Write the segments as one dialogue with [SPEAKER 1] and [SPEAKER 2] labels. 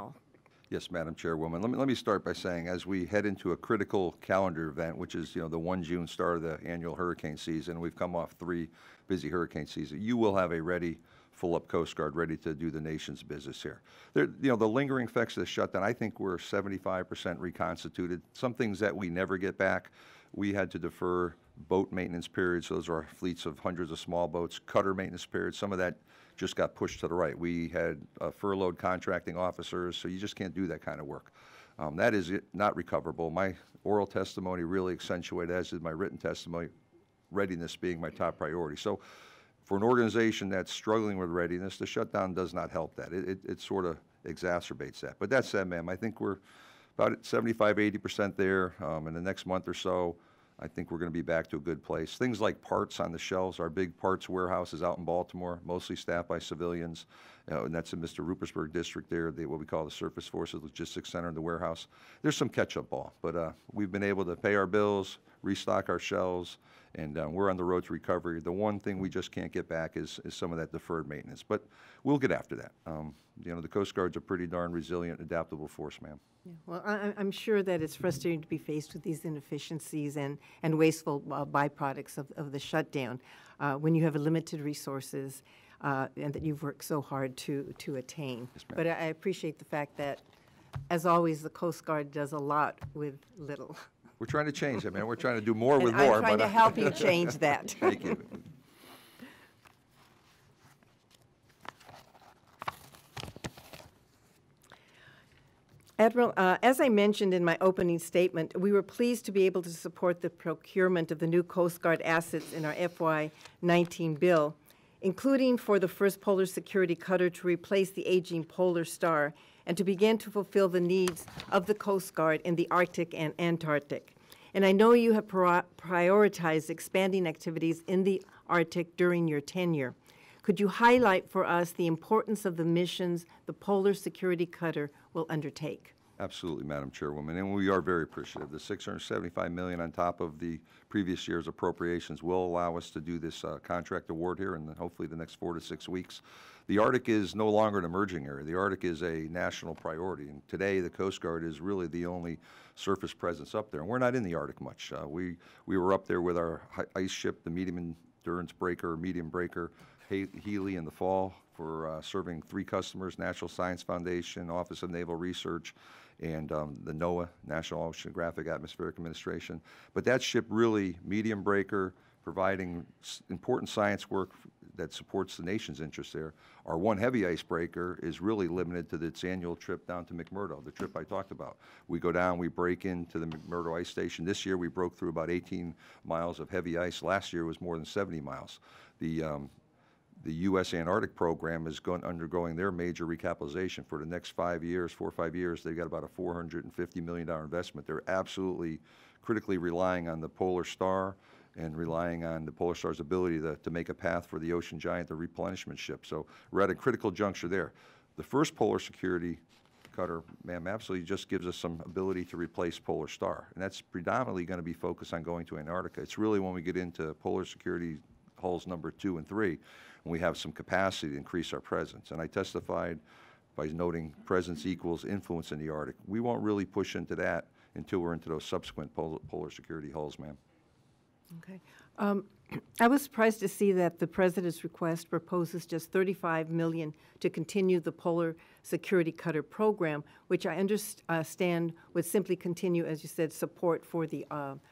[SPEAKER 1] all.
[SPEAKER 2] Yes, Madam Chairwoman. Let me start by saying, as we head into a critical calendar event, which is, the 1 June start of the annual hurricane season, we've come off 3 busy hurricane seasons, you will have a ready, full-up Coast Guard ready to do the nation's business here. The lingering effects of the shutdown, I think we're 75% reconstituted. Some things that we never get back, we had to defer boat maintenance periods. Those are our fleets of hundreds of small boats, cutter maintenance periods. Some of that just got pushed to the right. We had furloughed contracting officers, so you just can't do that kind of work. That is not recoverable. My oral testimony really accentuated, as did my written testimony, readiness being my top priority. So for an organization that's struggling with readiness, the shutdown does not help that. It sort of exacerbates that. But that said, ma'am, I think we're about 75, 80% there. In the next month or so, I think we're going to be back to a good place. Things like parts on the shelves, our big parts warehouse is out in Baltimore, mostly staffed by civilians, and that's in Mr. Rupersburg district there, what we call the Surface Forces Logistics Center in the warehouse. There's some catch-up ball, but we've been able to pay our bills, restock our shelves, and we're on the road to recovery. The one thing we just can't get back is some of that deferred maintenance, but we'll get after that. The Coast Guard's a pretty darn resilient, adaptable force, ma'am.
[SPEAKER 1] Yeah, well, I'm sure that it's frustrating to be faced with these inefficiencies and wasteful byproducts of the shutdown when you have limited resources and that you've worked so hard to attain.
[SPEAKER 2] Yes, ma'am.
[SPEAKER 1] But I appreciate the fact that, as always, the Coast Guard does a lot with little.
[SPEAKER 2] We're trying to change it, man. We're trying to do more with
[SPEAKER 1] And
[SPEAKER 2] more.
[SPEAKER 1] I'm trying to help you change that.
[SPEAKER 2] Thank you.
[SPEAKER 1] Admiral, as I mentioned in my opening statement, we were pleased to be able to support the procurement of the new Coast Guard assets in our FY19 bill, including for the first polar security cutter to replace the aging Polar Star and to begin to fulfill the needs of the Coast Guard in the Arctic and Antarctic. And I know you have prioritized expanding activities in the Arctic during your tenure. Could you highlight for us the importance of the missions the Polar Security Cutter will undertake?
[SPEAKER 2] Absolutely, Madam Chairwoman, and we are very appreciative. The $675 million on top of the previous year's appropriations will allow us to do this contract award here in hopefully the next 4 to 6 weeks. The Arctic is no longer an emerging area. The Arctic is a national priority, and today the Coast Guard is really the only surface presence up there, and we're not in the Arctic much. We were up there with our ice ship, the medium breaker, Healy in the fall for serving 3 customers, National Science Foundation, Office of Naval Research, and the NOAA, National Oceanographic Atmospheric Administration. But that ship really, medium breaker, providing important science work that supports the nation's interests there. Our one heavy icebreaker is really limited to its annual trip down to McMurdo, the trip I talked about. We go down, we break into the McMurdo ice station. This year we broke through about 18 miles of heavy ice. Last year was more than 70 miles. The U.S. Antarctic program is undergoing their major recapitalization for the next 5 years, 4 or 5 years. They've got about a $450 million investment. They're absolutely critically relying on the Polar Star and relying on the Polar Star's ability to make a path for the Ocean Giant, the replenishment ship. So we're at a critical juncture there. The first Polar Security Cutter, ma'am, absolutely just gives us some ability to replace Polar Star. And that's predominantly going to be focused on going to Antarctica. It's really when we get into Polar Security hulls number 2 and 3, and we have some capacity to increase our presence. And I testified by noting presence equals influence in the Arctic. We won't really push into that until we're into those subsequent polar security hulls, ma'am.
[SPEAKER 1] Okay. I was surprised to see that the President's request proposes just $35 million to continue the Polar Security Cutter program, which I understand would simply continue, as you said, support for the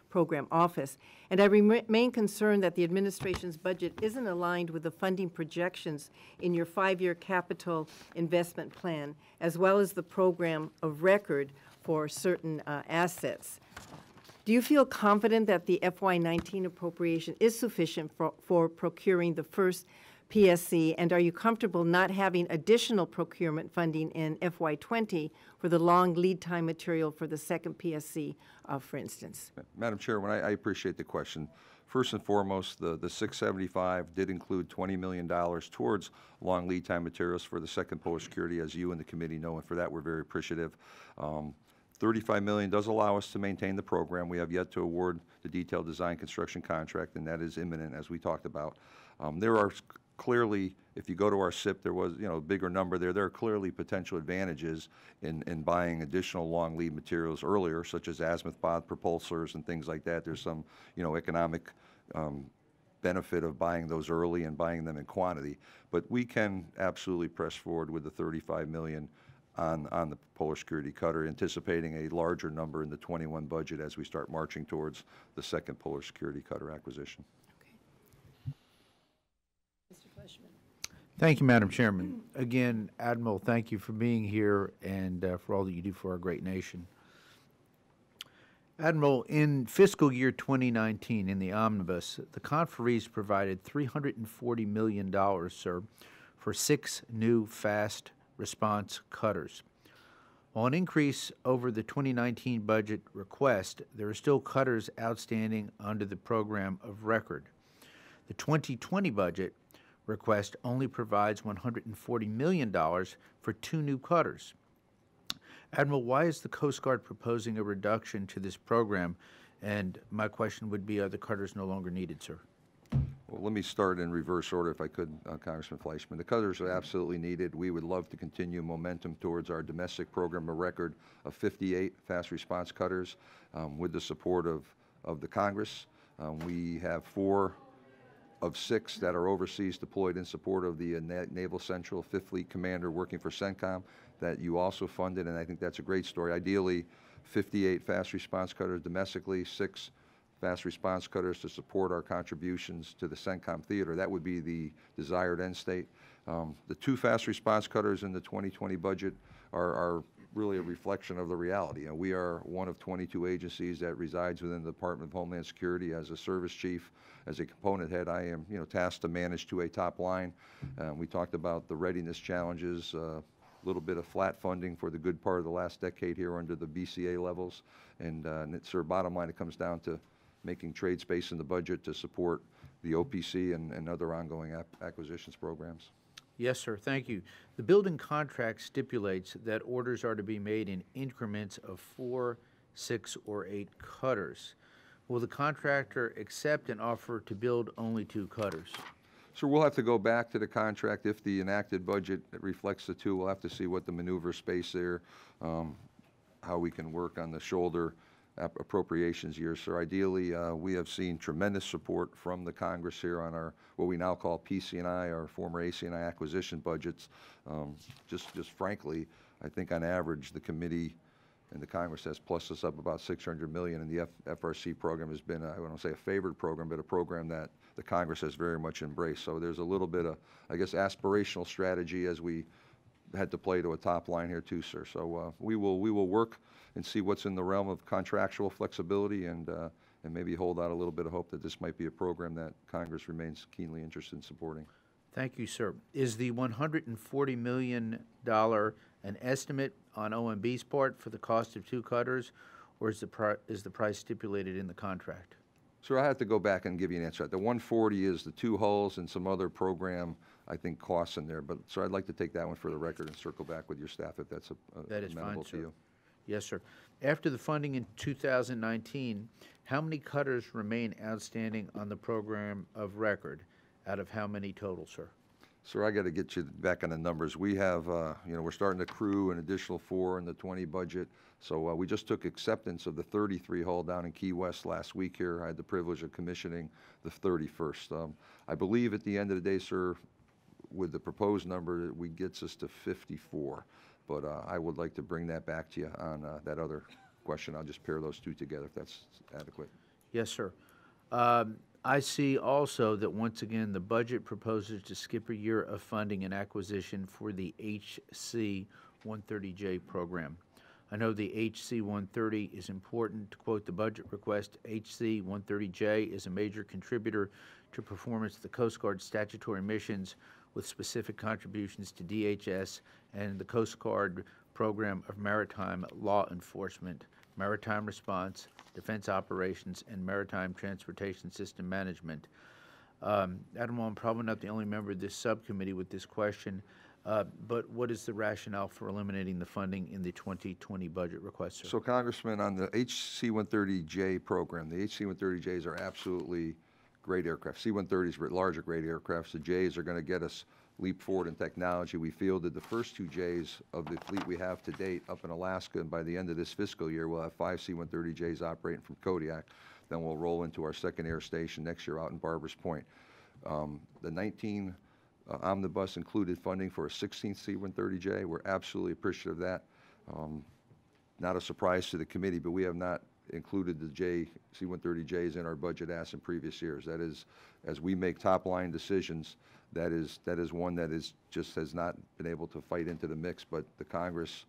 [SPEAKER 1] program office. And I remain concerned that the administration's budget isn't aligned with the funding projections in your 5-year capital investment plan, as well as the program of record for certain assets. Do you feel confident that the FY19 appropriation is sufficient for procuring the first PSC, and are you comfortable not having additional procurement funding in FY20 for the long lead time material for the second PSC, for instance?
[SPEAKER 2] Madam Chairman, I appreciate the question. First and foremost, the 675 did include $20 million towards long lead time materials for the second Polar Security, as you and the committee know, and for that we're very appreciative. $35 million does allow us to maintain the program. We have yet to award the detailed design construction contract, and that is imminent, as we talked about. There are clearly, if you go to our SIP, there was, a bigger number there. There are clearly potential advantages in buying additional long lead materials earlier, such as azimuth bob propulsors and things like that. There's some, economic benefit of buying those early and buying them in quantity. But we can absolutely press forward with the $35 million on the Polar Security Cutter, anticipating a larger number in the 21 budget as we start marching towards the second Polar Security Cutter acquisition.
[SPEAKER 3] Thank you, Madam Chairman. Again, Admiral, thank you for being here and for all that you do for our great nation. Admiral, in fiscal year 2019, in the omnibus, the conferees provided $340 million, sir, for 6 new fast response cutters. While an increase over the 2019 budget request, there are still cutters outstanding under the program of record. The 2020 budget request only provides $140 million for 2 new cutters. Admiral, why is the Coast Guard proposing a reduction to this program? And my question would be, are the cutters no longer needed, sir?
[SPEAKER 2] Well, let me start in reverse order, if I could, Congressman Fleischman. The cutters are absolutely needed. We would love to continue momentum towards our domestic program of record of 58 fast response cutters with the support of the Congress. We have 4 of 6 that are overseas deployed in support of the Naval Central 5th Fleet Commander working for CENTCOM that you also funded, and I think that's a great story. Ideally, 58 fast response cutters domestically, 6 fast response cutters to support our contributions to the CENTCOM theater. That would be the desired end state. The 2 fast response cutters in the 2020 budget are really a reflection of the reality. We are one of 22 agencies that resides within the Department of Homeland Security. As a service chief, as a component head, I am tasked to manage to a top line. We talked about the readiness challenges, a little bit of flat funding for the good part of the last decade here under the BCA levels. And sir, bottom line, it comes down to making trade space in the budget to support the OPC and other ongoing acquisitions programs.
[SPEAKER 3] Yes, sir. Thank you. The building contract stipulates that orders are to be made in increments of 4, 6, or 8 cutters. Will the contractor accept an offer to build only 2 cutters?
[SPEAKER 2] So we'll have to go back to the contract. If the enacted budget reflects the 2, we'll have to see what the maneuver space there, how we can work on the shoulder appropriations year. So ideally, we have seen tremendous support from the Congress here on our, what we now call PC&I, our former AC&I acquisition budgets. Just frankly, I think on average, the committee and the Congress has plussed us up about $600 million, and the FRC program has been, I don't want to say a favored program, but a program that the Congress has very much embraced. So there's a little bit of, I guess, aspirational strategy as we had to play to a top line here too, sir. So we will work and see what's in the realm of contractual flexibility and maybe hold out a little bit of hope that this might be a program that Congress remains keenly interested in supporting.
[SPEAKER 3] Thank you, sir. Is the $140 million an estimate on OMB's part for the cost of 2 cutters, or is the price stipulated in the contract?
[SPEAKER 2] Sir, I have to go back and give you an answer. The 140 is the 2 hulls and some other program, I think, costs in there. But, sir, I'd like to take that one for the record and circle back with your staff if that's
[SPEAKER 3] that is
[SPEAKER 2] amenable
[SPEAKER 3] fine,
[SPEAKER 2] to you.
[SPEAKER 3] Yes, sir. After the funding in 2019, how many cutters remain outstanding on the program of record out of how many total, sir?
[SPEAKER 2] Sir, I got to get you back on the numbers. We have, we're starting to accrue an additional 4 in the 20 budget. So we just took acceptance of the 33 hull down in Key West last week here. I had the privilege of commissioning the 31st. I believe at the end of the day, sir, with the proposed number, it gets us to 54. But I would like to bring that back to you on that other question. I'll just pair those 2 together if that's adequate. Yes,
[SPEAKER 3] sir. I see also that once again the budget proposes to skip a year of funding and acquisition for the HC-130J program. I know the HC-130 is important. To quote the budget request, HC-130J is a major contributor to performance of the Coast Guard statutory missions with specific contributions to DHS and the Coast Guard program of maritime law enforcement, maritime response, defense operations, and maritime transportation system management. Admiral, I'm probably not the only member of this subcommittee with this question, but what is the rationale for eliminating the funding in the 2020 budget request, sir?
[SPEAKER 2] So, Congressman, on the HC-130J program, the HC-130Js are absolutely great aircraft. C-130s are larger, great aircrafts. The Js are going to get us leap forward in technology. We fielded the first 2 Js of the fleet we have to date up in Alaska, and by the end of this fiscal year, we'll have 5 C-130Js operating from Kodiak. Then we'll roll into our second air station next year out in Barbers Point. The 19 omnibus included funding for a 16th C-130J. We're absolutely appreciative of that. Not a surprise to the committee, but we have not included the C-130Js in our budget as in previous years. That is, as we make top-line decisions, that is one that has not been able to fight into the mix, but the Congress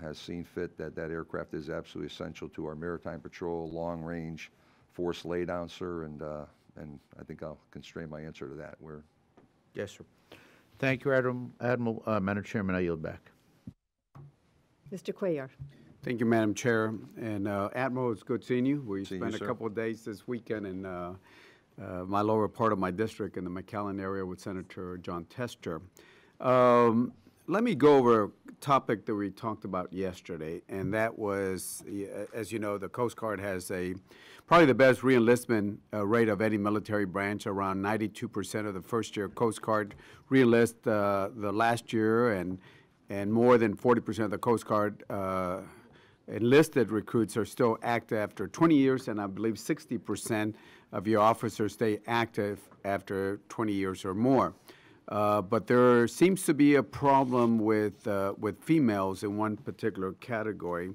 [SPEAKER 2] has seen fit that aircraft is absolutely essential to our maritime patrol, long-range force laydown, sir, and I think I'll constrain my answer to that.
[SPEAKER 3] Yes, sir. Thank you, Admiral. Madam Chairman, I yield back.
[SPEAKER 1] Mr. Cuellar.
[SPEAKER 4] Thank you, Madam Chair. And Admiral, it's good seeing you. We
[SPEAKER 2] Seeing
[SPEAKER 4] spent
[SPEAKER 2] you,
[SPEAKER 4] a
[SPEAKER 2] sir.
[SPEAKER 4] couple of days this weekend in my lower part of my district in the McAllen area with Senator John Tester. Let me go over a topic that we talked about yesterday, and that was, as you know, the Coast Guard has probably the best reenlistment rate of any military branch. Around 92% of the first-year Coast Guard reenlist the last year, and more than 40% of the Coast Guard enlisted recruits are still active after 20 years, and I believe 60% of your officers stay active after 20 years or more. But there seems to be a problem with females in one particular category.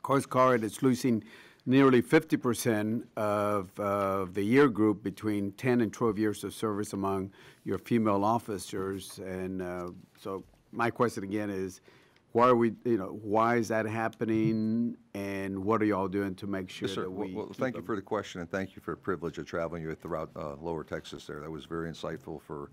[SPEAKER 4] Coast Guard is losing nearly 50% of the year group between 10 and 12 years of service among your female officers. And so my question again is, why is that happening, and what are y'all doing to make sure
[SPEAKER 2] Yes, sir.
[SPEAKER 4] that we
[SPEAKER 2] Well, thank you for the question, and thank you for the privilege of traveling you throughout Lower Texas there. That was very insightful for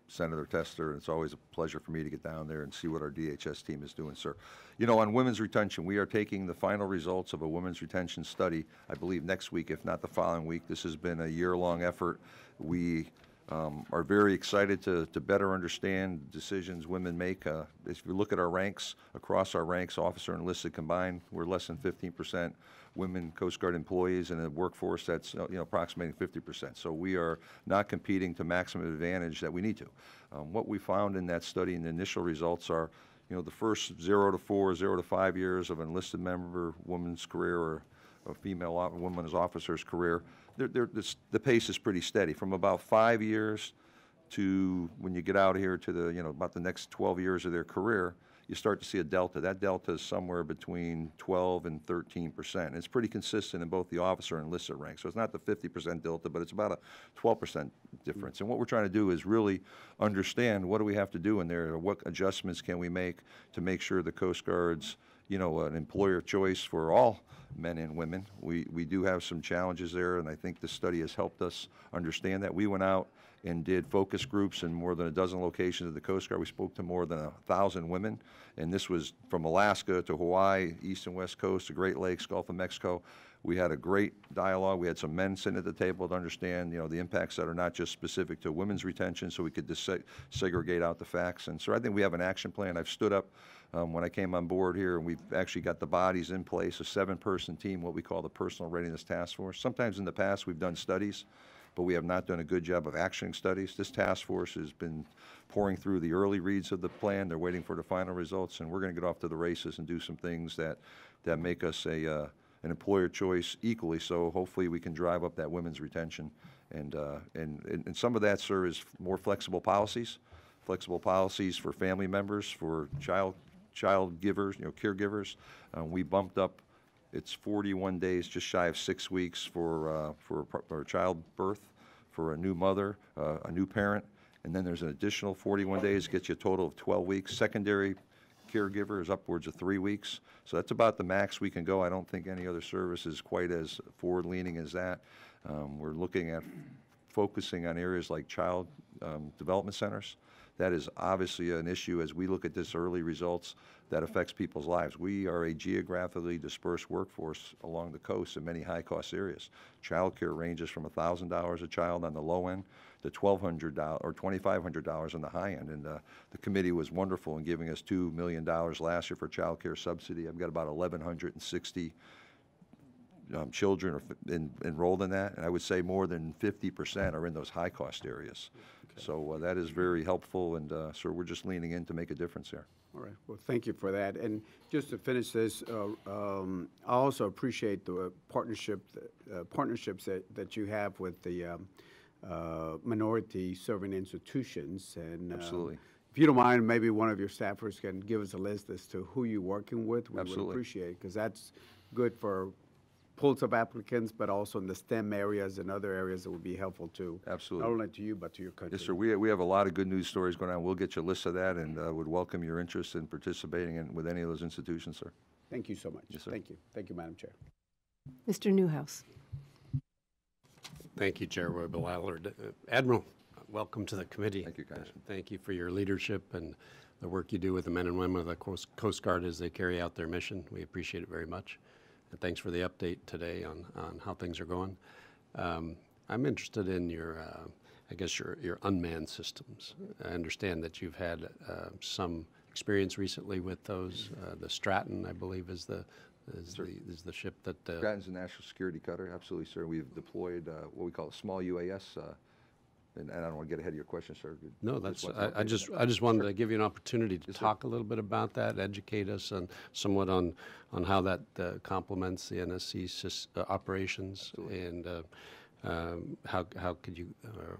[SPEAKER 2] Senator Tester. It's always a pleasure for me to get down there and see what our DHS team is doing, sir. You know, on women's retention, we are taking the final results of a women's retention study, I believe next week, if not the following week. This has been a year-long effort. We are very excited to better understand decisions women make. If you look at our ranks, across our ranks, officer and enlisted combined, we're less than 15% women Coast Guard employees in a workforce that's approximating 50%. So we are not competing to maximum advantage that we need to. What we found in that study and the initial results are, the first 0 to 4, 0 to 5 years of an enlisted member woman's career or a female woman's officer's career, the pace is pretty steady. From about 5 years to when you get out here to the, about the next 12 years of their career, you start to see a delta. That delta is somewhere between 12 and 13%. It's pretty consistent in both the officer and enlisted ranks. So it's not the 50% delta, but it's about a 12% difference. And what we're trying to do is really understand what do we have to do in there, or what adjustments can we make to make sure the Coast Guard's, an employer of choice for all men and women. We do have some challenges there, and I think the study has helped us understand that. We went out and did focus groups in more than a dozen locations of the Coast Guard. We spoke to more than 1,000 women, and this was from Alaska to Hawaii, East and West Coast, to Great Lakes, Gulf of Mexico. We had a great dialogue. We had some men sitting at the table to understand, the impacts that are not just specific to women's retention, so we could segregate out the facts. And so I think we have an action plan. I've stood up when I came on board here, and we've actually got the bodies in place, a 7-person team, what we call the Personal Readiness Task Force. Sometimes in the past we've done studies, but we have not done a good job of actioning studies. This task force has been pouring through the early reads of the plan. They're waiting for the final results, and we're going to get off to the races and do some things that make us an employer choice equally. So hopefully we can drive up that women's retention, and some of that, sir, is more flexible policies for family members, for child givers, caregivers. We bumped up. It's 41 days, just shy of 6 weeks for childbirth, for a new mother, a new parent, and then there's an additional 41 days, gets you a total of 12 weeks. Secondary caregiver is upwards of 3 weeks. So that's about the max we can go. I don't think any other service is quite as forward-leaning as that. We're looking at focusing on areas like child development centers. That is obviously an issue as we look at this early results that affects people's lives. We are a geographically dispersed workforce along the coast in many high-cost areas. Child care ranges from $1,000 a child on the low end to $1,200 or $2,500 on the high end. And the committee was wonderful in giving us $2 million last year for child care subsidy. I've got about 1,160 children are enrolled in that, and I would say more than 50% are in those high-cost areas. Okay. So that is very helpful, and so we're just leaning in to make a difference there.
[SPEAKER 4] All right. Well, thank you for that. And just to finish this, I also appreciate the partnerships that you have with the minority serving institutions. And
[SPEAKER 2] absolutely.
[SPEAKER 4] If you don't mind, maybe one of your staffers can give us a list as to who you're working with. We
[SPEAKER 2] absolutely.
[SPEAKER 4] would appreciate it, because that's good for pools of applicants, but also in the STEM areas and other areas that would be helpful too.
[SPEAKER 2] Absolutely.
[SPEAKER 4] Not only to you, but to your country.
[SPEAKER 2] Yes, sir. We have a lot of good news stories going on. We'll get you a list of that, and would welcome your interest in participating with any of those institutions, sir.
[SPEAKER 4] Thank you so much.
[SPEAKER 2] Yes, sir.
[SPEAKER 4] Thank you. Thank you, Madam Chair.
[SPEAKER 1] Mr. Newhouse.
[SPEAKER 5] Thank you, Chair Roybal Allard. Admiral, welcome to the committee.
[SPEAKER 2] Thank you, Congressman.
[SPEAKER 5] Thank you for your leadership and the work you do with the men and women of the Coast Guard as they carry out their mission. We appreciate it very much. And thanks for the update today on how things are going. I'm interested in your, I guess, your unmanned systems. I understand that you've had some experience recently with those. The Stratton, I believe, is the ship that...
[SPEAKER 2] Stratton's a national security cutter, absolutely, sir. We've deployed what we call a small UAS, and I don't want to get ahead of your question, sir.
[SPEAKER 5] No, that's, I just wanted to give you an opportunity to talk a little bit about that, educate us on somewhat on how that complements the NSC operations, and how could you,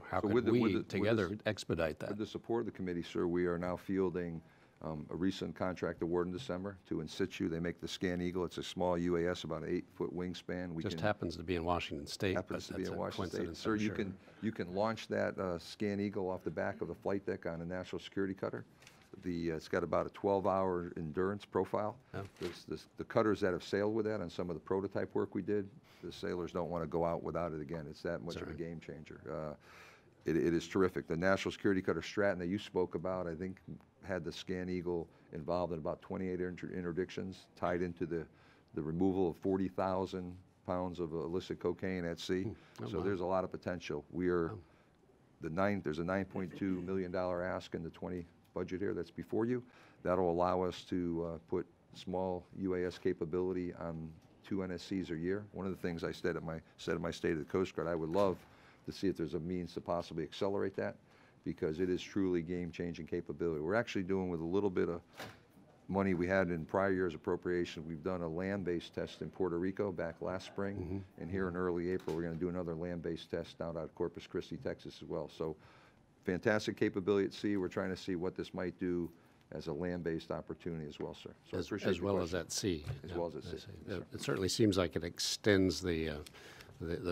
[SPEAKER 5] how could we together expedite that?
[SPEAKER 2] With the support of the committee, sir, we are now fielding a recent contract award in December to In Situ. They make the Scan Eagle. It's a small UAS, about an 8-foot wingspan.
[SPEAKER 5] Just happens to be in Washington State.
[SPEAKER 2] Happens to be in Washington State. Sir, you can launch that Scan Eagle off the back of the flight deck on a national security cutter. It's got about a 12-hour endurance profile. Yeah. The cutters that have sailed with that on some of the prototype work we did, the sailors don't want to go out without it again. It's that much of a game changer. It is terrific. The national security cutter Stratton that you spoke about, I think, had the Scan Eagle involved in about 28 interdictions, tied into the removal of 40,000 pounds of illicit cocaine at sea. So there's a lot of potential. We are there's a $9.2 million ask in the 20 budget here that's before you. That'll allow us to put small UAS capability on 2 NSCs a year. One of the things I said at my State of the Coast Guard, I would love to see if there's a means to possibly accelerate that, because it is truly game-changing capability. We're actually doing, with a little bit of money we had in prior year's appropriation, we've done a land-based test in Puerto Rico back last spring, and here in early April, we're going to do another land-based test down out of Corpus Christi, Texas as well. So fantastic capability at sea. We're trying to see what this might do as a land-based opportunity as well, sir. So
[SPEAKER 5] as well as at sea.
[SPEAKER 2] As well as at sea. Yes,
[SPEAKER 5] it certainly seems like it extends the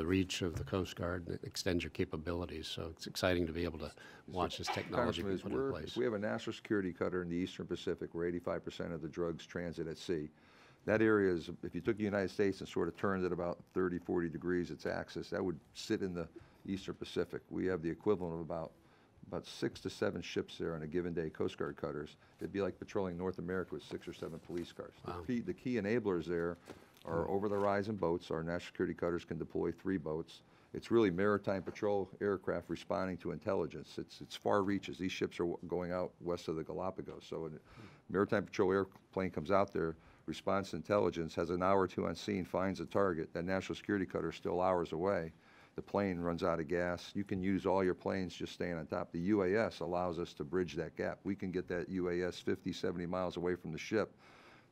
[SPEAKER 5] reach of the Coast Guard, it extends your capabilities. So it's exciting to be able to watch this technology be put in place.
[SPEAKER 2] We have a national security cutter in the Eastern Pacific where 85% of the drugs transit at sea. That area is, if you took the United States and sort of turned it about 30, 40 degrees, its axis, that would sit in the Eastern Pacific. We have the equivalent of about 6 to 7 ships there on a given day, Coast Guard cutters. It'd be like patrolling North America with 6 or 7 police cars. Wow. The key enablers there are over-the-horizon boats. Our national security cutters can deploy 3 boats. It's really maritime patrol aircraft responding to intelligence. It's far reaches. These ships are going out west of the Galapagos. So a maritime patrol airplane comes out there, responds to intelligence, has an hour or 2 on scene, finds a target. That national security cutter is still hours away. The plane runs out of gas. You can use all your planes just staying on top. The UAS allows us to bridge that gap. We can get that UAS 50, 70 miles away from the ship.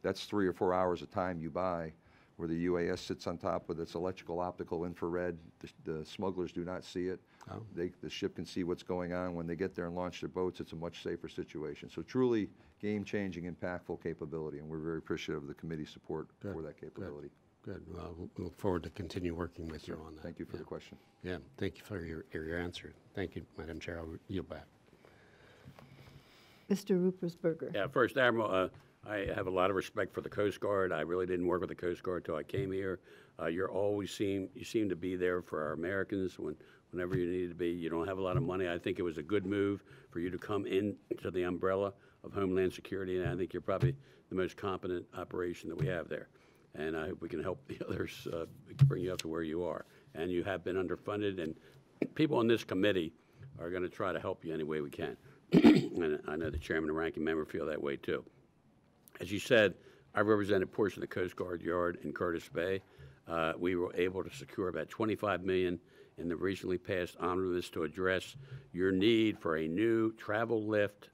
[SPEAKER 2] That's 3 or 4 hours of time you buy, where the UAS sits on top with its electrical, optical, infrared. The smugglers do not see it. Oh. The ship can see what's going on. When they get there and launch their boats, it's a much safer situation. So truly game-changing, impactful capability, and we're very appreciative of the committee's support for that capability.
[SPEAKER 5] Good. Well, we'll look forward to continue working with you on that.
[SPEAKER 2] Thank you for the question.
[SPEAKER 5] Yeah, thank you for your answer. Thank you, Madam Chair. I'll yield back.
[SPEAKER 1] Mr. Ruppersberger.
[SPEAKER 6] Yeah, First Admiral, I have a lot of respect for the Coast Guard. I really didn't work with the Coast Guard until I came here. You seem to be there for our Americans whenever you need to be. You don't have a lot of money. I think it was a good move for you to come into the umbrella of Homeland Security, and I think you're probably the most competent operation that we have there. And I hope we can help the others bring you up to where you are. And you have been underfunded, and people on this committee are going to try to help you any way we can. And I know the chairman and ranking member feel that way too. As you said, I represent a portion of the Coast Guard Yard in Curtis Bay. we were able to secure about $25 million in the recently passed omnibus to address your need for a new travel lift,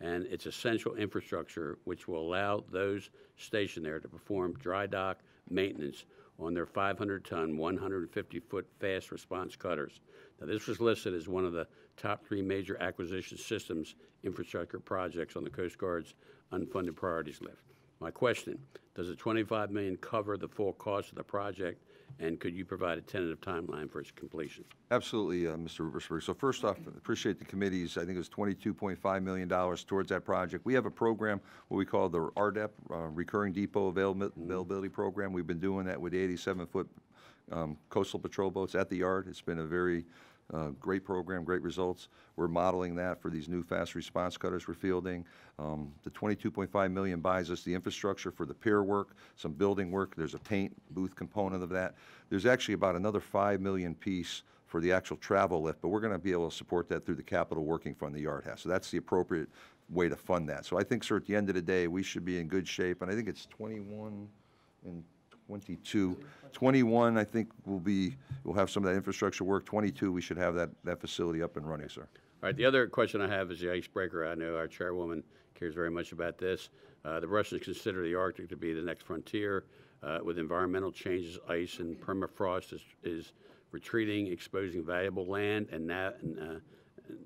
[SPEAKER 6] and its essential infrastructure, which will allow those stationed there to perform dry dock maintenance on their 500-ton, 150-foot fast response cutters. Now, this was listed as one of the top 3 major acquisition systems infrastructure projects on the Coast Guard's unfunded priorities list. My question, does the $25 million cover the full cost of the project, and could you provide a tentative timeline for its completion?
[SPEAKER 2] Absolutely, Mr. Ruppersberg. So first off, appreciate the committee's, I think it was $22.5 million towards that project. We have a program, what we call the RDEP, Recurring Depot Availability Program. We've been doing that with 87-foot coastal patrol boats at the yard. It's been a very great program, great results. We're modeling that for these new fast response cutters we're fielding. The $22.5 million buys us the infrastructure for the pier work, some building work. There's a paint booth component of that. There's actually about another $5 million piece for the actual travel lift, but we're going to be able to support that through the capital working fund the yard has. So that's the appropriate way to fund that. So I think, sir, at the end of the day, we should be in good shape, and I think it's 21 and 22. 21, I think, we'll have some of that infrastructure work. 22, we should have that facility up and running, sir.
[SPEAKER 6] All right, the other question I have is the icebreaker. I know our chairwoman cares very much about this. The Russians consider the Arctic to be the next frontier. With environmental changes, ice and permafrost is retreating, exposing valuable land and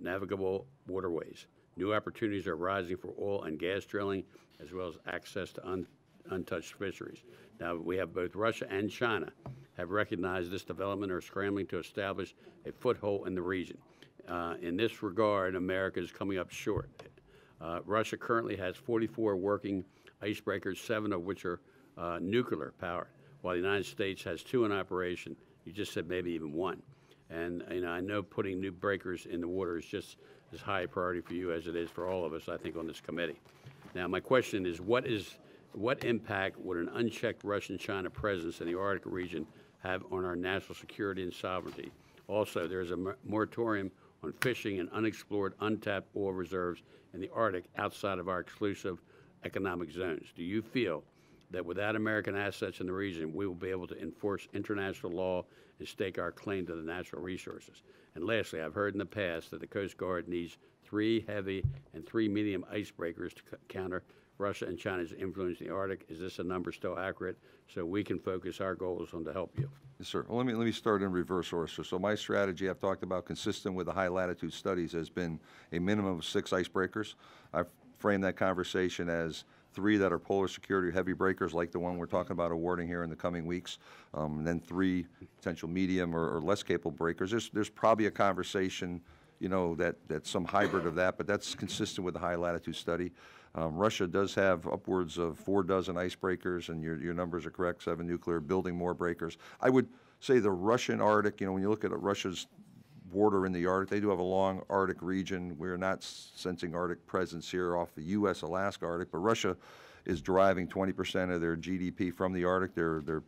[SPEAKER 6] navigable waterways. New opportunities are rising for oil and gas drilling, as well as access to untouched fisheries. Now, we have both Russia and China have recognized this development and are scrambling to establish a foothold in the region. In this regard, America is coming up short. Russia currently has 44 working icebreakers, 7 of which are nuclear powered, while the United States has 2 in operation. You just said maybe even 1. And I know putting new breakers in the water is just as high a priority for you as it is for all of us, I think, on this committee. Now, my question is, what impact would an unchecked Russian-China presence in the Arctic region have on our national security and sovereignty? Also, there is a moratorium on fishing and unexplored, untapped oil reserves in the Arctic outside of our exclusive economic zones. Do you feel that without American assets in the region, we will be able to enforce international law and stake our claim to the natural resources? And lastly, I've heard in the past that the Coast Guard needs 3 heavy and 3 medium icebreakers to counter Russia and China's influence in the Arctic. Is this a number still accurate so we can focus our goals on to help you?
[SPEAKER 2] Yes, sir. Well, let me start in reverse order. So my strategy, I've talked about, consistent with the high latitude studies, has been a minimum of 6 icebreakers. I've framed that conversation as 3 that are polar security heavy breakers, like the one we're talking about awarding here in the coming weeks, and then 3 potential medium or less capable breakers. There's probably a conversation, that's some hybrid of that, but that's consistent with the high latitude study. Russia does have upwards of 4 dozen icebreakers, and your numbers are correct, 7 nuclear, building more breakers. I would say the Russian Arctic, when you look at Russia's border in the Arctic, they do have a long Arctic region. We're not sensing Arctic presence here off the U.S. Alaska Arctic, but Russia is deriving 20% of their GDP from the Arctic. They're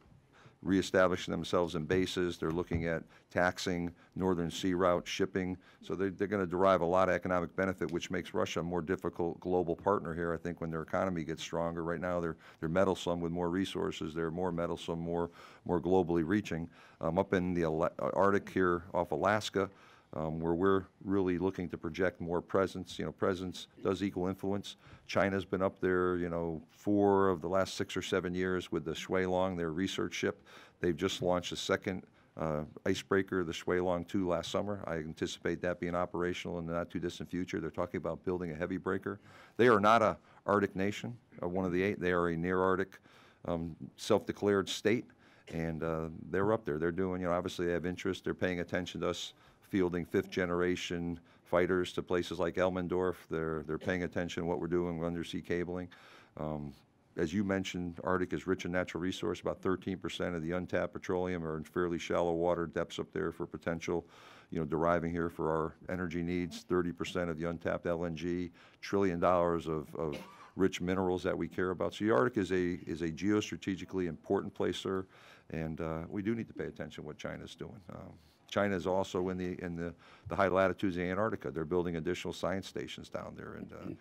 [SPEAKER 2] reestablishing themselves in bases. They're looking at taxing northern sea route shipping. So they're going to derive a lot of economic benefit, which makes Russia a more difficult global partner here, I think, when their economy gets stronger. Right now, they're meddlesome with more resources. They're more meddlesome, more globally reaching. Up in the Arctic here off Alaska, where we're really looking to project more presence. Presence does equal influence. China's been up there, 4 of the last 6 or 7 years with the Shuilong, their research ship. They've just launched a second icebreaker, the Shuilong 2, last summer. I anticipate that being operational in the not-too-distant future. They're talking about building a heavy breaker. They are not a Arctic nation, one of the 8. They are a near-Arctic self-declared state, and they're up there. They're doing, obviously they have interest. They're paying attention to us fielding 5th-generation fighters to places like Elmendorf. They're paying attention to what we're doing with undersea cabling. As you mentioned, Arctic is rich in natural resource. About 13% of the untapped petroleum are in fairly shallow water depths up there for potential, deriving here for our energy needs. 30% of the untapped LNG, $1 trillion of rich minerals that we care about. So the Arctic is a geostrategically important place, sir, and we do need to pay attention to what China's doing. China is also in the high latitudes of Antarctica. They're building additional science stations down there, and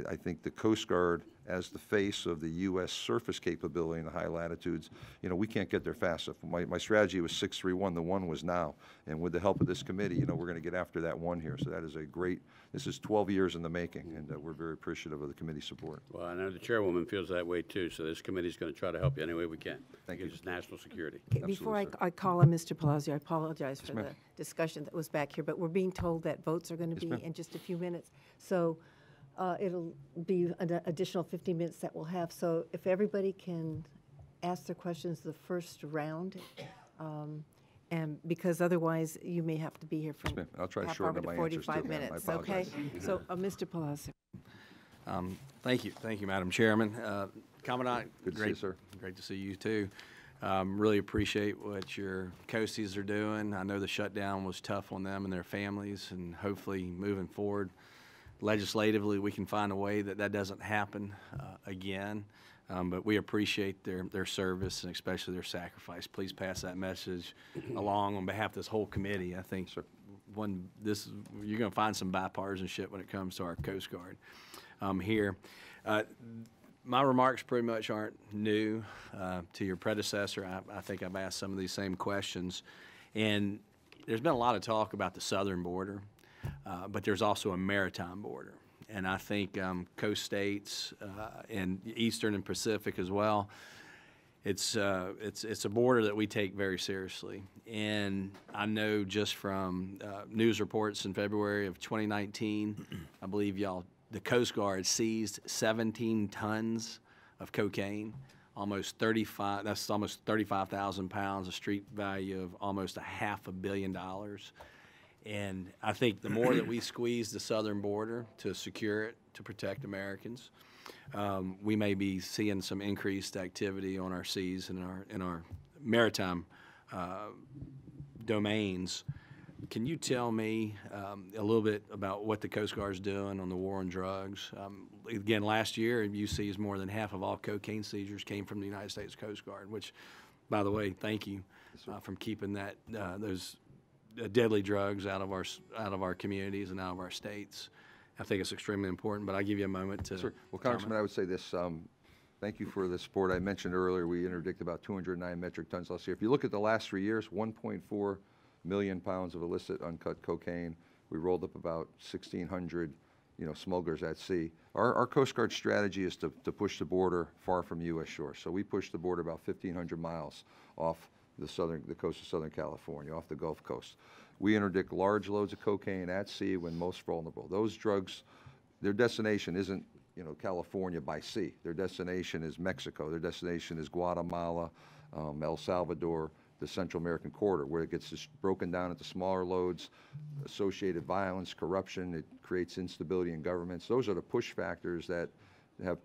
[SPEAKER 2] I think the Coast Guard, as the face of the U.S. surface capability in the high latitudes, we can't get there fast enough. My strategy was 631. The one was now. And with the help of this committee, we're going to get after that one here. So that is this is 12 years in the making, and we're very appreciative of the committee support.
[SPEAKER 6] Well, I know the chairwoman feels that way too, so this committee is going to try to help you any way we can.
[SPEAKER 2] Thank you.
[SPEAKER 6] Because it's national security.
[SPEAKER 1] Okay, before I call on Mr. Palazzo, I apologize for the discussion that was back here, but we're being told that votes are going to be in just a few minutes. So it'll be an additional 15 minutes that we'll have. So if everybody can ask their questions the first round, and because otherwise you may have to be here for
[SPEAKER 2] I'll try to
[SPEAKER 1] half
[SPEAKER 2] shorten
[SPEAKER 1] hour
[SPEAKER 2] up
[SPEAKER 1] to
[SPEAKER 2] my answers,
[SPEAKER 1] 45
[SPEAKER 2] too.
[SPEAKER 1] minutes.
[SPEAKER 2] I
[SPEAKER 1] Okay.
[SPEAKER 2] apologize.
[SPEAKER 1] So Mr. Palazzo.
[SPEAKER 7] Thank you, Madam Chairman. Commandant,
[SPEAKER 2] Good to see you, sir.
[SPEAKER 7] Great to see you too. Really appreciate what your coasties are doing. I know the shutdown was tough on them and their families, and hopefully moving forward, legislatively, we can find a way that doesn't happen again. But we appreciate their service and especially their sacrifice. Please pass that message along on behalf of this whole committee. I think you're going to find some bipartisanship when it comes to our Coast Guard here. My remarks pretty much aren't new to your predecessor. I think I've asked some of these same questions. And there's been a lot of talk about the southern border, but there's also a maritime border. And I think coast states and Eastern and Pacific as well, it's a border that we take very seriously. And I know just from news reports in February of 2019, I believe the Coast Guard seized 17 tons of cocaine, that's almost 35,000 pounds, a street value of almost $500 million. And I think the more that we squeeze the southern border to secure it, to protect Americans, we may be seeing some increased activity on our seas and in our maritime domains. Can you tell me a little bit about what the Coast Guard's doing on the war on drugs? Again, last year, you seized more than half of all cocaine seizures came from the United States Coast Guard, which, by the way, thank you from keeping those deadly drugs out of our communities and out of our states. I think it's extremely important, but I'll give you a moment to
[SPEAKER 2] Sure. Well, Congressman, I would say this. Thank you for the support. I mentioned earlier we interdicted about 209 metric tons last year. If you look at the last 3 years, 1.4 million pounds of illicit uncut cocaine. We rolled up about 1,600, smugglers at sea. Our Coast Guard strategy is to push the border far from U.S. shore. So we push the border about 1,500 miles off the coast of Southern California, off the Gulf Coast. We interdict large loads of cocaine at sea when most vulnerable. Those drugs, their destination isn't, California by sea. Their destination is Mexico. Their destination is Guatemala, El Salvador, the Central American corridor, where it gets broken down into smaller loads, associated violence, corruption. It creates instability in governments. Those are the push factors that have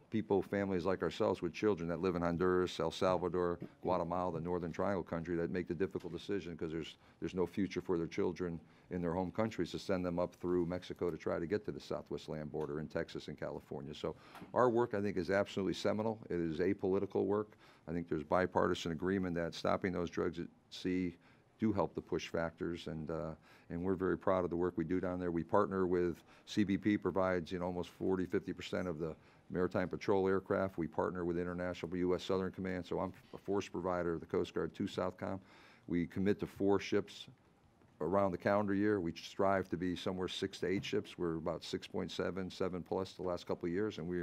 [SPEAKER 2] families like ourselves with children that live in Honduras, El Salvador, Guatemala, the Northern Triangle country, that make the difficult decision because there's no future for their children in their home countries to send them up through Mexico to try to get to the Southwest land border in Texas and California. So our work, I think, is absolutely seminal. It is apolitical work. I think there's bipartisan agreement that stopping those drugs at sea do help the push factors, and we're very proud of the work we do down there. We partner with CBP, provides almost 40–50% of the maritime patrol aircraft. We partner with International U.S. Southern Command, so I'm a force provider of the Coast Guard to Southcom. We commit to 4 ships around the calendar year. We strive to be somewhere 6 to 8 ships. We're about 6.7, 7 plus the last couple of years, and we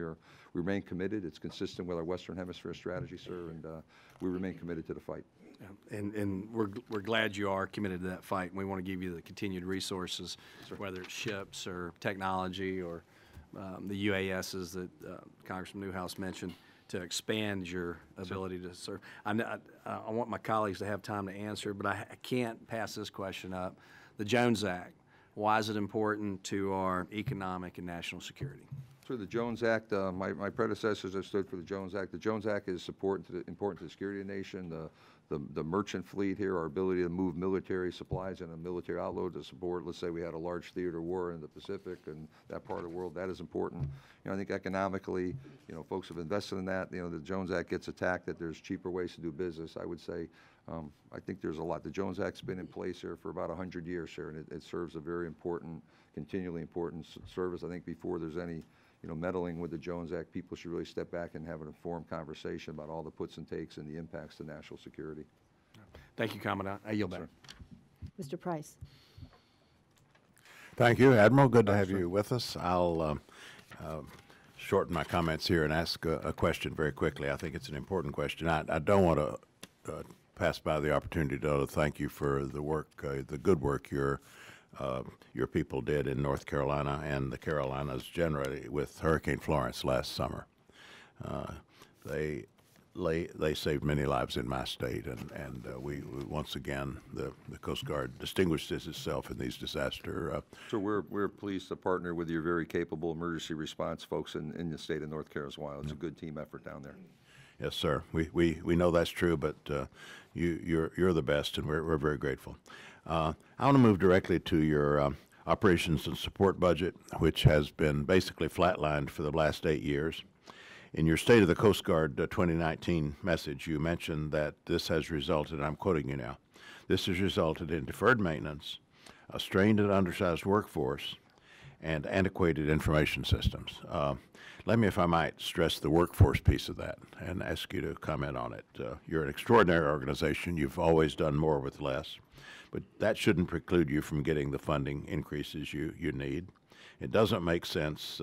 [SPEAKER 2] remain committed. It's consistent with our Western Hemisphere strategy, sir, and we remain committed to the fight.
[SPEAKER 7] And we're glad you are committed to that fight, and we want to give you the continued resources, whether it's ships or technology or the UASs that Congressman Newhouse mentioned, to expand your ability to serve. I want my colleagues to have time to answer, but I can't pass this question up. The Jones Act, why is it important to our economic and national security?
[SPEAKER 2] For the Jones Act, my predecessors have stood for the Jones Act. The Jones Act is important to the security of the nation. the merchant fleet here, our ability to move military supplies and a military outload to support, let's say we had a large theater war in the Pacific and that part of the world, that is important. I think economically, folks have invested in that. The Jones Act gets attacked, that there's cheaper ways to do business. I would say, I think there's a lot. The Jones Act's been in place here for about 100 years here, and it serves a very important, continually important service. I think before there's any meddling with the Jones Act, people should really step back and have an informed conversation about all the puts and takes and the impacts to national security.
[SPEAKER 7] Thank you, Commandant. I yield back.
[SPEAKER 1] Mr. Price.
[SPEAKER 8] Thank you, Admiral. Good to have you with us. I'll shorten my comments here and ask a question very quickly. I think it's an important question. I don't want to pass by the opportunity to thank you for the work, the good work your people did in North Carolina and the Carolinas generally with Hurricane Florence last summer. They saved many lives in my state, and we once again, the Coast Guard distinguished itself in these disasters.
[SPEAKER 2] So we're pleased to partner with your very capable emergency response folks in the state of North Carolina as well. It's a good team effort down there.
[SPEAKER 8] Yes, sir. We know that's true, but you're the best, and we're very grateful. I want to move directly to your operations and support budget, which has been basically flatlined for the last 8 years. In your State of the Coast Guard 2019 message, you mentioned that this has resulted, I'm quoting you now, this has resulted in deferred maintenance, a strained and undersized workforce, and antiquated information systems. Let me, if I might, stress the workforce piece of that and ask you to comment on it. You're an extraordinary organization. You've always done more with less, but that shouldn't preclude you from getting the funding increases you need. It doesn't make sense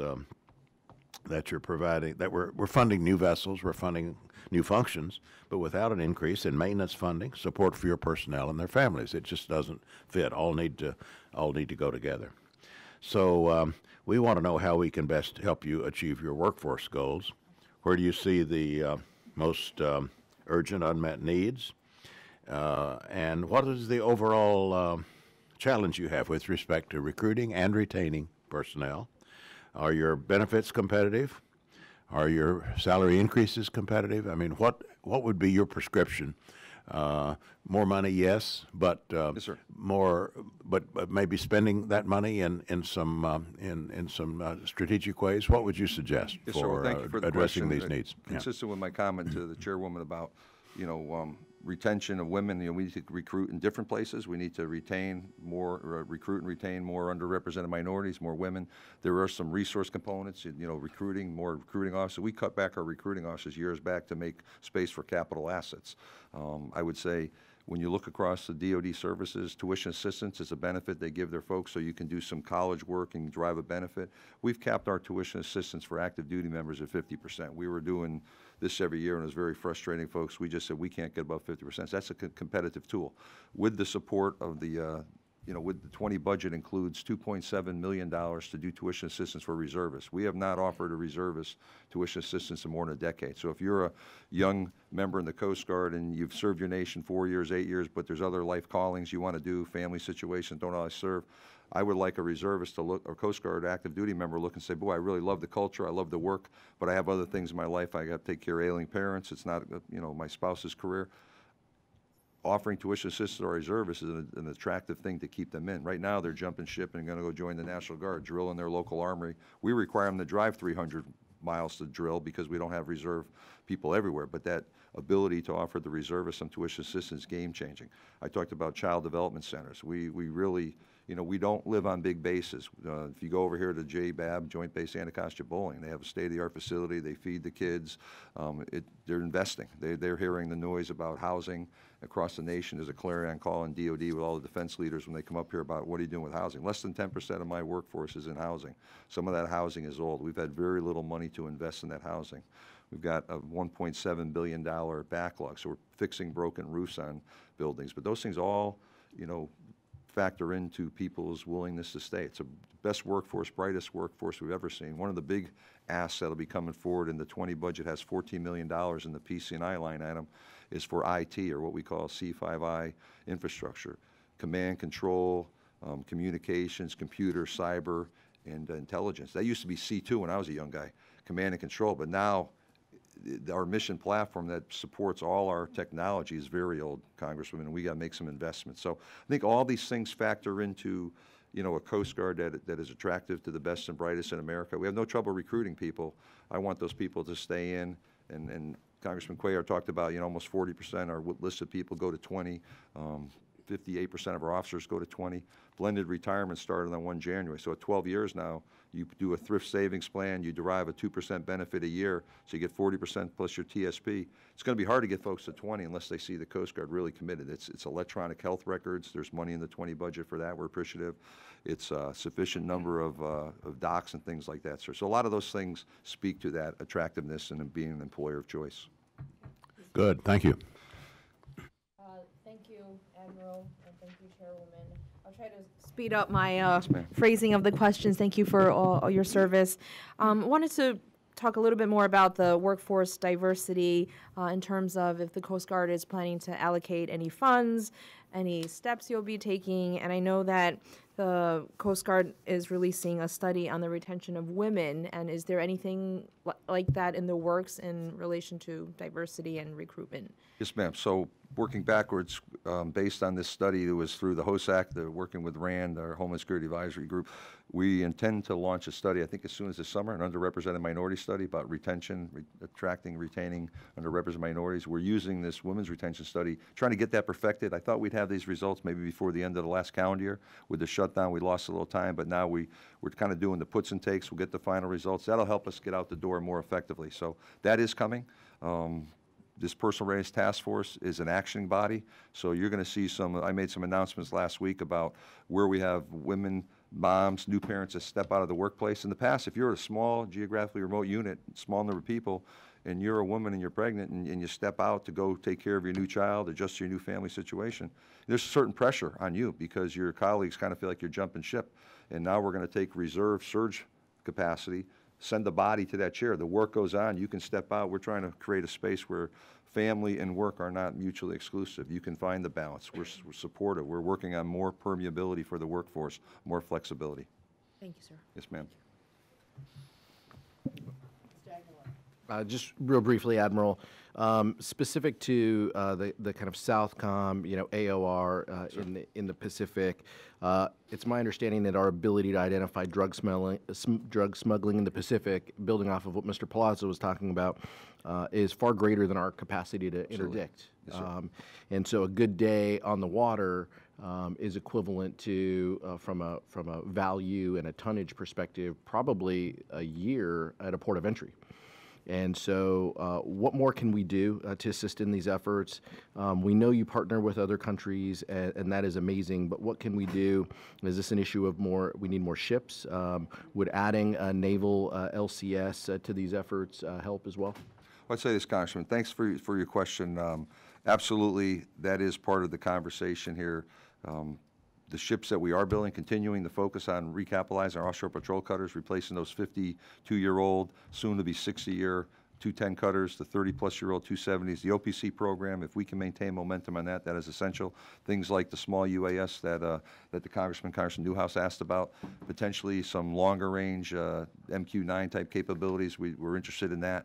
[SPEAKER 8] that you're providing, that we're funding new vessels, we're funding new functions, but without an increase in maintenance funding, support for your personnel and their families. It just doesn't fit. All need to go together. So we want to know how we can best help you achieve your workforce goals. Where do you see the most urgent unmet needs? And what is the overall challenge you have with respect to recruiting and retaining personnel? Are your benefits competitive? Are your salary increases competitive? I mean, what would be your prescription? More money, yes, but
[SPEAKER 2] yes, sir.
[SPEAKER 8] More, but maybe spending that money in some strategic ways. What would you suggest
[SPEAKER 2] Yes, sir. Well, thank you for the
[SPEAKER 8] addressing
[SPEAKER 2] question.
[SPEAKER 8] these needs?
[SPEAKER 2] Consistent with my comment to the chairwoman about, retention of women. We need to recruit in different places. We need to retain more, recruit and retain more underrepresented minorities, more women. There are some resource components, recruiting, more recruiting officers. We cut back our recruiting officers years back to make space for capital assets. I would say when you look across the DoD services, tuition assistance is a benefit they give their folks so you can do some college work and drive a benefit. We've capped our tuition assistance for active duty members at 50%. We were doing this every year, and it was very frustrating, folks. We just said we can't get above 50%. So that's a competitive tool. With the support of the, with the 20 budget includes $2.7 million to do tuition assistance for reservists. We have not offered a reservist tuition assistance in more than a decade. So if you're a young member in the Coast Guard and you've served your nation 4 years, 8 years, but there's other life callings you want to do, family situations, don't always serve, I would like a reservist to look, or Coast Guard active duty member look and say, boy, I really love the culture, I love the work, but I have other things in my life. I got to take care of ailing parents. It's not, my spouse's career. Offering tuition assistance to our reservists is an attractive thing to keep them in. Right now, they're jumping ship and going to go join the National Guard, drill in their local armory. We require them to drive 300 miles to drill because we don't have reserve people everywhere. But that ability to offer the reservists some tuition assistance is game-changing. I talked about child development centers. We really, we don't live on big bases. If you go over here to JBAB, Joint Base Anacostia Bowling, they have a state-of-the-art facility. They feed the kids. They're investing. They're hearing the noise about housing across the nation. There's a clarion call in DOD with all the defense leaders when they come up here about what are you doing with housing. Less than 10% of my workforce is in housing. Some of that housing is old. We've had very little money to invest in that housing. We've got a $1.7 billion backlog, so we're fixing broken roofs on buildings. But those things all, factor into people's willingness to stay. It's the best workforce, brightest workforce we've ever seen. One of the big asks that'll be coming forward in the 20 budget has $14 million in the PC&I line item is for IT, or what we call C5I infrastructure. Command, control, communications, computer, cyber, and intelligence. That used to be C2 when I was a young guy, command and control, but now our mission platform that supports all our technology is very old, Congresswoman, and we got to make some investments. So I think all these things factor into, you know, a Coast Guard that is attractive to the best and brightest in America. We have no trouble recruiting people. I want those people to stay in, and Congressman Cuellar talked about, you know, almost 40% our listed people go to 20. 58% of our officers go to 20. Blended retirement started on 1 January. So at 12 years now, you do a thrift savings plan, you derive a 2% benefit a year, so you get 40% plus your TSP. It's going to be hard to get folks to 20 unless they see the Coast Guard really committed. It's electronic health records. There's money in the 20 budget for that. We're appreciative. It's a sufficient number of docs and things like that, sir. So a lot of those things speak to that attractiveness and being an employer of choice.
[SPEAKER 8] Good, thank you.
[SPEAKER 9] Thank you, Admiral, and thank you, Chairwoman. I'll try to speed up my phrasing of the questions. Thank you for all your service. Wanted to talk a little bit more about the workforce diversity in terms of if the Coast Guard is planning to allocate any funds, any steps you'll be taking, and I know that the Coast Guard is releasing a study on the retention of women, and is there anything like that in the works in relation to diversity and recruitment?
[SPEAKER 2] Yes, ma'am. So working backwards, based on this study that was through the HOSAC, working with RAND, our Homeland Security Advisory Group, we intend to launch a study, I think as soon as this summer, an underrepresented minority study about retention, attracting, retaining underrepresented minorities. We're using this women's retention study, trying to get that perfected. I thought we'd have these results maybe before the end of the last calendar year. With the shutdown, we lost a little time, but now we're kind of doing the puts and takes. We'll get the final results. That'll help us get out the door more effectively. So that is coming. This Personal Readiness Task Force is an actioning body, so you're going to see I made some announcements last week about where we have women, moms, new parents that step out of the workplace. In the past, if you're a small, geographically remote unit, small number of people, and you're a woman and you're pregnant and you step out to go take care of your new child, adjust your new family situation, there's a certain pressure on you because your colleagues kind of feel like you're jumping ship. And now we're going to take reserve surge capacity, send the body to that chair. The work goes on. You can step out. We're trying to create a space where family and work are not mutually exclusive. You can find the balance. We're supportive. We're working on more permeability for the workforce, more flexibility.
[SPEAKER 9] Thank you, sir.
[SPEAKER 2] Yes, ma'am.
[SPEAKER 10] Just real briefly, Admiral, specific to the kind of Southcom, you know, AOR in the Pacific, it's my understanding that our ability to identify drug smuggling in the Pacific, building off of what Mr. Palazzo was talking about, is far greater than our capacity to interdict.
[SPEAKER 2] Yes,
[SPEAKER 10] and so a good day on the water is equivalent to, from a value and a tonnage perspective, probably a year at a port of entry. And so what more can we do to assist in these efforts? We know you partner with other countries, and that is amazing, but what can we do? Is this an issue of we need more ships? Would adding a naval LCS to these efforts help as well?
[SPEAKER 2] I'd say this, Congressman. Thanks for your question. Absolutely, that is part of the conversation here. The ships that we are building, continuing to focus on recapitalizing our offshore patrol cutters, replacing those 52-year-old, soon-to-be 60-year 210 cutters, the 30-plus-year-old 270s, the OPC program. If we can maintain momentum on that, that is essential. Things like the small UAS that the Congressman Newhouse asked about, potentially some longer-range MQ-9 type capabilities. We're interested in that.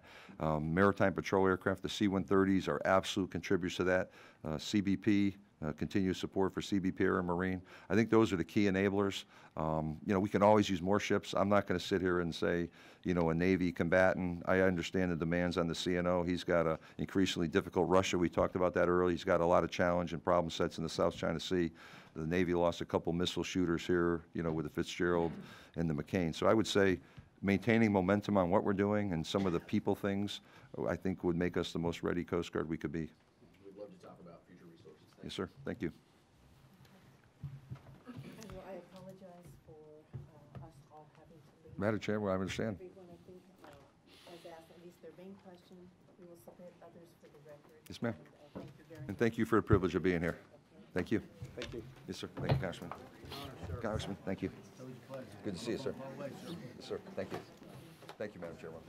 [SPEAKER 2] Maritime patrol aircraft, the C-130s, are absolute contributors to that. CBP. Continuous support for CBP Air and Marine. I think those are the key enablers. You know, we can always use more ships. I'm not going to sit here and say, you know, a Navy combatant. I understand the demands on the CNO. He's got an increasingly difficult Russia. We talked about that earlier. He's got a lot of challenge and problem sets in the South China Sea. The Navy lost a couple missile shooters here, you know, with the Fitzgerald and the McCain. So I would say maintaining momentum on what we're doing and some of the people things, I think would make us the most ready Coast Guard we could be. Yes, sir. Thank you.
[SPEAKER 1] I apologize for us all having to leave.
[SPEAKER 2] Madam Chair, well, I understand.
[SPEAKER 1] Everyone, I think, has asked at least their main question. We will submit others for the record.
[SPEAKER 2] Yes, ma'am.
[SPEAKER 1] Thank you very much.
[SPEAKER 2] And thank you for the privilege of being here. Thank you. Thank you. Yes, sir. Thank you, Congressman. Congressman, thank you. Good to see you, sir. Yes, sir. Thank you. Thank you, Madam Chairwoman.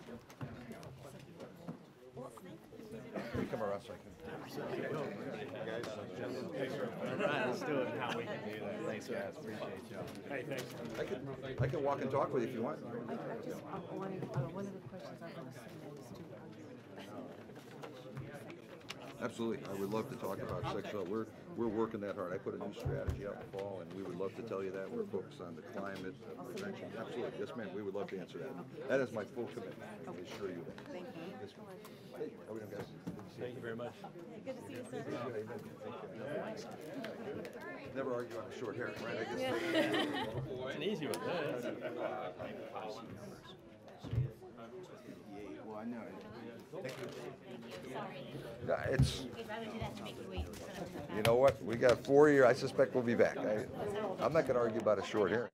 [SPEAKER 2] Can you come around so I can...
[SPEAKER 11] All right, let's do it. How we can do that. Thanks, guys. Appreciate y'all. Hey, thanks.
[SPEAKER 2] I can walk and talk with you if you want.
[SPEAKER 1] I just wanted, one of the questions I want to submit is to
[SPEAKER 2] Absolutely. I would love to talk about sexual. We're working that hard. I put a new strategy out in the fall, and we would love to tell you that. We're focused on the climate prevention. Absolutely. Yes, ma'am. We would love to answer that. That is my full commitment. I assure you that. Thank you. Yes, ma'am. Hey, how are we doing, guys?
[SPEAKER 11] Thank you very much.
[SPEAKER 9] Good to see you, sir.
[SPEAKER 2] Never argue on a short hair, right? I guess.
[SPEAKER 11] It's an easy one.
[SPEAKER 4] Well, I know.
[SPEAKER 2] Yeah, it's,
[SPEAKER 12] We'd rather do that to make you wait.
[SPEAKER 2] you know what? We got 4 years. I suspect we'll be back. I'm not going to argue about a short hair.